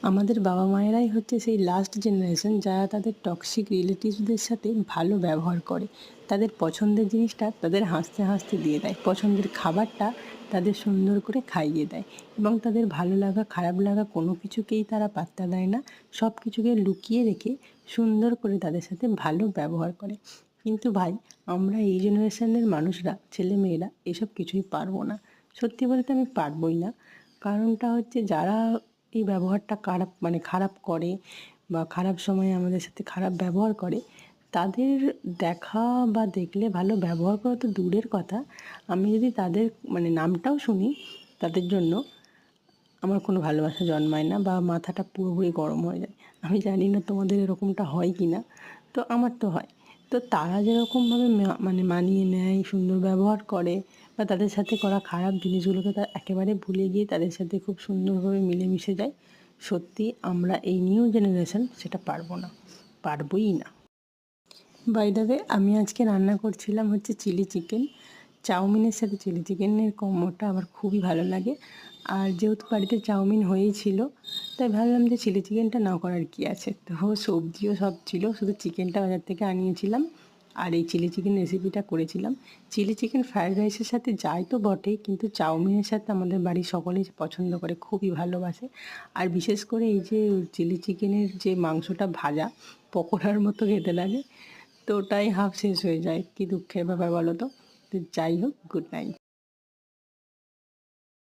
আমাদের বাবা মায়েরাই হচ্ছে সেই লাস্ট জেনারেশন যারা তাদের টক্সিক রিলেটিভসদের সাথে ভালো ব্যবহার করে। তাদের পছন্দের জিনিসটা তাদের হাসতে হাসতে দিয়ে দেয়, পছন্দের খাবারটা তাদের সুন্দর করে খাইয়ে দেয়, এবং তাদের ভালো লাগা খারাপ লাগা কোনো কিছুকেই তারা পাত্তা দেয় না। সব কিছুকে লুকিয়ে রেখে সুন্দর করে তাদের সাথে ভালো ব্যবহার করে। কিন্তু ভাই, আমরা এই জেনারেশনের মানুষরা, ছেলে মেয়েরা এসব কিছুই পারবো না। সত্যি বলতে আমি পারবোই না। কারণটা হচ্ছে, যারা এই ব্যবহারটা খারাপ করে বা খারাপ সময়ে আমাদের সাথে খারাপ ব্যবহার করে, তাদের দেখা বা দেখলে ভালো ব্যবহার করা তো দূরের কথা, আমি যদি তাদের নামটাও শুনি, তাদের জন্য আমার কোনো ভালোবাসা জন্মায় না বা মাথাটা পুরোপুরি গরম হয়ে যায়। আমি জানি না তোমাদের এরকমটা হয় কি না, তো আমার তো হয়। তো তারা যেরকমভাবে মানিয়ে নেয়, সুন্দর ব্যবহার করে, বা তাদের সাথে করা খারাপ জিনিসগুলোকে তারা একেবারে ভুলে গিয়ে তাদের সাথে খুব সুন্দরভাবে মিলেমিশে যায়, সত্যি আমরা এই নিউ জেনারেশন সেটা পারবো না, পারবোই না। বাই দ্য ওয়ে, আমি আজকে রান্না করছিলাম হচ্ছে চিলি চিকেন। চাউমিনের সাথে চিলি চিকেনের কম্বোটা আমার খুবই ভালো লাগে। আর যেহেতু বাড়িতে চাউমিন হয়েই ছিল, তাই ভাবলাম যে চিলি চিকেনটা না করার কী আছে। তো সবজিও সব ছিল, শুধু চিকেনটা বাজার থেকে আনিয়েছিলাম আর এই চিলি চিকেন রেসিপিটা করেছিলাম। চিলি চিকেন ফ্রায়েড রাইসের সাথে যায় তো বটেই, কিন্তু চাউমিনের সাথে আমাদের বাড়ির সকলেই পছন্দ করে, খুবই ভালোবাসে। আর বিশেষ করে এই যে চিলি চিকেনের যে মাংসটা ভাজা পকোড়ার মতো খেতে লাগে, তো ওটাই হাফ শেষ হয়ে যায়। কি দুঃখের ব্যাপার বলো তো। তো যাই হোক, গুড নাইট।